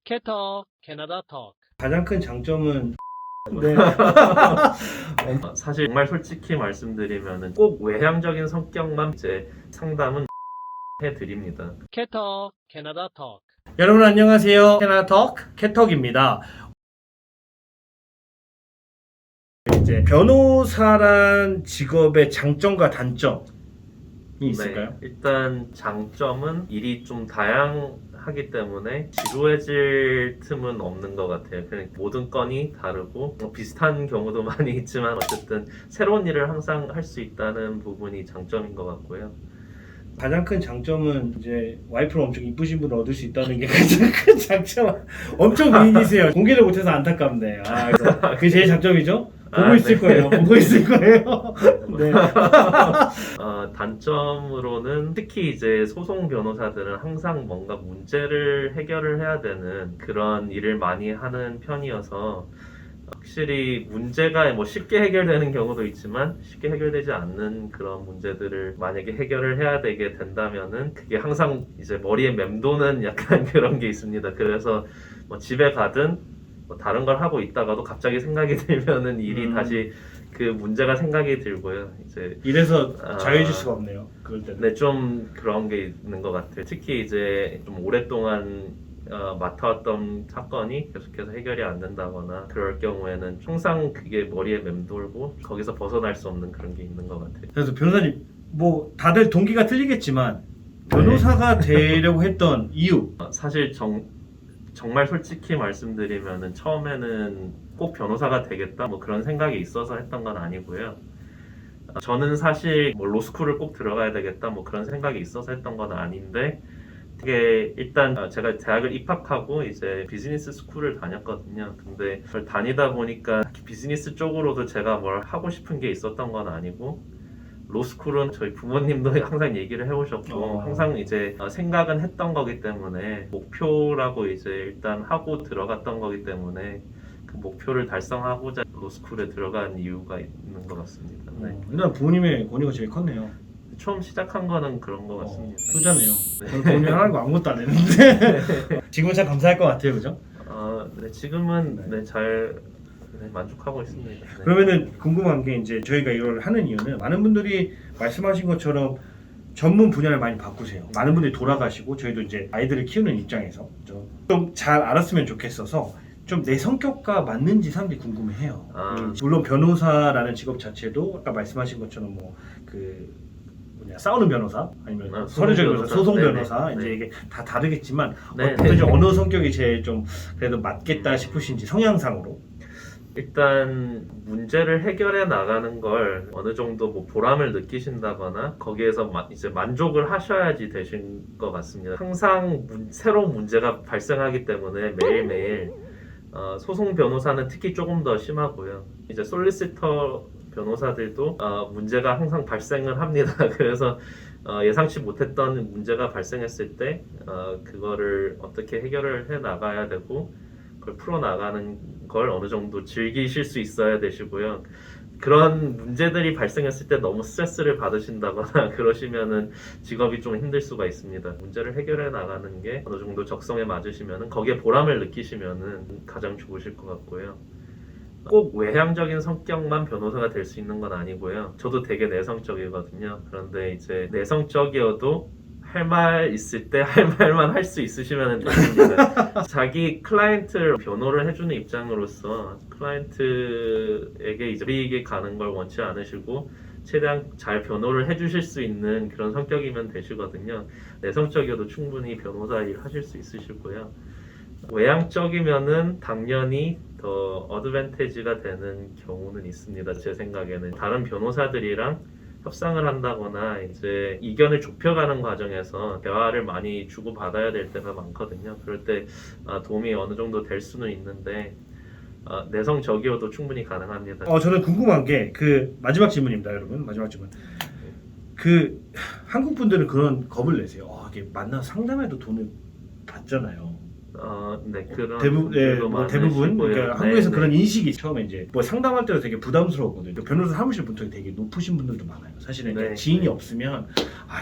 캐터 캐나다 톡. 가장 큰 장점은 네. 사실 정말 솔직히 말씀드리면은 꼭 외향적인 성격만 이제 상담은 해드립니다. 캐터 캐나다 톡. 여러분 안녕하세요. 캐나톡 캐톡입니다. 이제 변호사란 직업의 장점과 단점이 있을까요? 네, 일단 장점은 일이 좀 다양하기 때문에 지루해질 틈은 없는 것 같아요. 그냥 모든 건이 다르고 비슷한 경우도 많이 있지만 어쨌든 새로운 일을 항상 할 수 있다는 부분이 장점인 것 같고요. 가장 큰 장점은 이제 와이프를 엄청 이쁘신 분을 얻을 수 있다는 게 가장 큰 장점. 엄청 미인이세요. 공개를 못해서 안타깝네. 그래서 그게 제일 장점이죠? 보고 있을 거예요. 보고 있을 거예요. 네. 단점으로는 특히 이제 소송 변호사들은 항상 뭔가 문제를 해결을 해야 되는 그런 일을 많이 하는 편이어서 확실히 문제가 뭐 쉽게 해결되는 경우도 있지만 쉽게 해결되지 않는 그런 문제들을 만약에 해결을 해야 되게 된다면은 그게 항상 이제 머리에 맴도는 약간 그런 게 있습니다. 그래서 뭐 집에 가든 뭐 다른 걸 하고 있다가도 갑자기 생각이 들면은 일이 다시 그 문제가 생각이 들고요. 이제 이래서 자유해질 수가 없네요. 그럴 때는. 네, 좀 그런 게 있는 것 같아요. 특히 이제 좀 오랫동안 맡아왔던 사건이 계속해서 해결이 안 된다거나 그럴 경우에는 항상 그게 머리에 맴돌고 거기서 벗어날 수 없는 그런 게 있는 것 같아요. 그래서 변호사님 뭐 다들 동기가 틀리겠지만 변호사가 되려고 했던 이유. 사실 정말 솔직히 말씀드리면은 처음에는 꼭 변호사가 되겠다 뭐 그런 생각이 있어서 했던 건 아니고요. 저는 사실 뭐 로스쿨을 꼭 들어가야 되겠다 뭐 그런 생각이 있어서 했던 건 아닌데 되게 일단 제가 대학을 입학하고 이제 비즈니스 스쿨을 다녔거든요. 근데 그걸 다니다 보니까 비즈니스 쪽으로도 제가 뭘 하고 싶은 게 있었던 건 아니고 로스쿨은 저희 부모님도 항상 얘기를 해오셨고 항상 이제 생각은 했던 거기 때문에 목표라고 이제 일단 하고 들어갔던 거기 때문에 그 목표를 달성하고자 로스쿨에 들어간 이유가 있는 것 같습니다. 네. 일단 부모님의 권유가 제일 컸네요. 처음 시작한 거는 그런 것 같습니다. 효자네요. 저는 부모님 하나도 아무것도 안 했는데 지금은 참 감사할 것 같아요, 그죠? 네, 지금은 잘 만족하고 있습니다. 네. 그러면은 궁금한 게 이제 저희가 이걸 하는 이유는 많은 분들이 말씀하신 것처럼 전문 분야를 많이 바꾸세요. 많은 분들이 돌아가시고 저희도 이제 아이들을 키우는 입장에서 좀 잘 알았으면 좋겠어서 좀 내 성격과 맞는지 사람들이 궁금해해요. 물론 변호사라는 직업 자체도 아까 말씀하신 것처럼 뭐 싸우는 변호사 아니면 서류적 변호사, 소송 변호사 이제 이게 다 다르겠지만 어느 성격이 제일 좀 그래도 맞겠다 싶으신지 성향상으로. 일단 문제를 해결해 나가는 걸 어느 정도 뭐 보람을 느끼신다거나 거기에서 이제 만족을 하셔야지 되신 것 같습니다. 항상 새로운 문제가 발생하기 때문에 매일매일 소송 변호사는 특히 조금 더 심하고요. 이제 솔리시터 변호사들도 문제가 항상 발생을 합니다. 그래서 예상치 못했던 문제가 발생했을 때 그거를 어떻게 해결을 해 나가야 되고 그걸 풀어 나가는 걸 어느 정도 즐기실 수 있어야 되시고요. 그런 문제들이 발생했을 때 너무 스트레스를 받으신다거나 그러시면은 직업이 좀 힘들 수가 있습니다. 문제를 해결해 나가는 게 어느 정도 적성에 맞으시면은 거기에 보람을 느끼시면은 가장 좋으실 것 같고요. 꼭 외향적인 성격만 변호사가 될 수 있는 건 아니고요. 저도 되게 내성적이거든요. 그런데 이제 내성적이어도 할 말 있을 때 할 말만 할 수 있으시면 됩니다. 자기 클라이언트를 변호를 해주는 입장으로서 클라이언트에게 이제 불이익이 가는 걸 원치 않으시고 최대한 잘 변호를 해주실 수 있는 그런 성격이면 되시거든요. 내성적이어도 충분히 변호사 일 하실 수 있으시고요. 외향적이면은 당연히 더 어드밴티지가 되는 경우는 있습니다. 제 생각에는 다른 변호사들이랑 협상을 한다거나 이제 이견을 좁혀가는 과정에서 대화를 많이 주고받아야 될 때가 많거든요. 그럴 때 도움이 어느 정도 될 수는 있는데 내성적이어도 충분히 가능합니다. 저는 궁금한 게 마지막 질문입니다, 여러분. 마지막 질문. 한국 분들은 그런 겁을 내세요. 이게 만나서 상담해도 돈을 받잖아요. 네, 그런 대부분, 분들도 뭐 대부분 많으시고요. 그러니까 한국에서 네, 그런 네. 인식이 처음에 이제 뭐 상담할 때도 되게 부담스러웠거든요. 변호사 사무실 문턱이 되게 높으신 분들도 많아요. 사실은 이제 네, 지인이 네. 없으면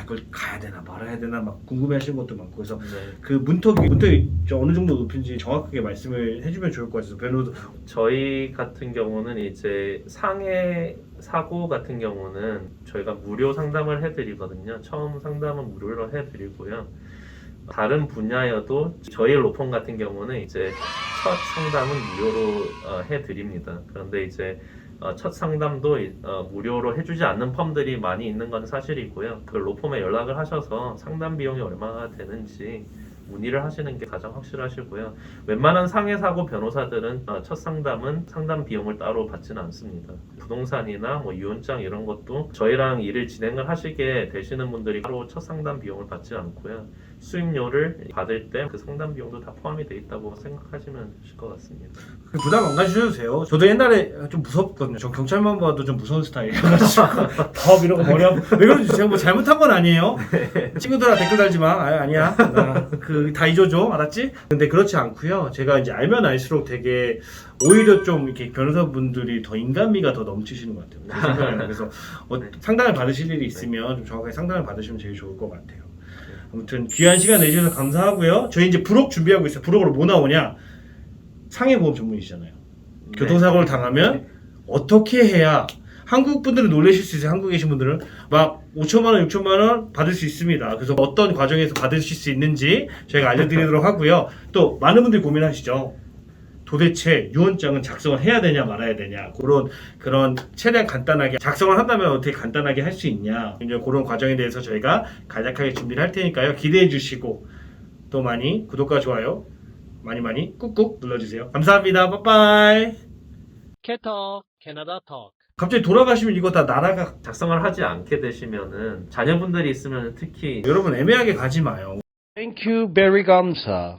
이걸 가야 되나 말아야 되나 막 궁금해하시는 것도 많고 그래서 네. 그 문턱이 좀 어느 정도 높은지 정확하게 말씀을 해주면 좋을 것 같아서 변호사 저희 같은 경우는 이제 상해 사고 같은 경우는 저희가 무료 상담을 해드리거든요. 처음 상담은 무료로 해드리고요. 다른 분야여도 저희 로펌 같은 경우는 이제 첫 상담은 무료로 해드립니다. 그런데 이제 첫 상담도 무료로 해주지 않는 펌들이 많이 있는 건 사실이고요. 그 로펌에 연락을 하셔서 상담 비용이 얼마나 되는지 문의를 하시는 게 가장 확실하시고요. 웬만한 상해 사고 변호사들은 첫 상담은 상담 비용을 따로 받지는 않습니다. 부동산이나 뭐 유언장 이런 것도 저희랑 일을 진행을 하시게 되시는 분들이 따로 첫 상담 비용을 받지 않고요. 수임료를 받을 때 그 상담 비용도 다 포함이 돼 있다고 생각하시면 되실 것 같습니다. 부담 안 가지셔도 돼요. 저도 옛날에 좀 무섭거든요. 저 경찰만 봐도 좀 무서운 스타일이어가지고 더 이러고 머리 아프고 왜 그러지? 제가 뭐 잘못한 건 아니에요. 친구들아 댓글 달지 마. 아니야. 그 다 잊어줘. 알았지? 근데 그렇지 않고요. 제가 이제 알면 알수록 되게 오히려 좀 이렇게 변호사분들이 더 인간미가 더 넘치시는 것 같아요. 제 생각에는. 그래서 상담을 받으실 일이 있으면 좀 정확하게 상담을 받으시면 제일 좋을 것 같아요. 아무튼 귀한 시간 내주셔서 감사하고요. 저희 이제 부록 준비하고 있어요. 부록으로 뭐 나오냐? 상해보험 전문이시잖아요. 교통사고를 당하면 어떻게 해야 한국 분들은 놀라실 수 있어요. 한국에 계신 분들은 막 5천만 원, 6천만 원 받을 수 있습니다. 그래서 어떤 과정에서 받으실 수 있는지 저희가 알려드리도록 하고요. 또 많은 분들이 고민하시죠. 도대체 유언장은 작성을 해야 되냐 말아야 되냐 그런 최대한 간단하게 작성을 한다면 어떻게 간단하게 할 수 있냐 이제 그런 과정에 대해서 저희가 간략하게 준비를 할 테니까요. 기대해 주시고 또 많이 구독과 좋아요 많이 꾹꾹 눌러주세요. 감사합니다. 빠빠이. 캐터 캐나다 톡 갑자기 돌아가시면 이거 다 나라가 작성을 하지 않게 되시면은 자녀분들이 있으면 특히 여러분 애매하게 가지 마요. Thank you, very 감사.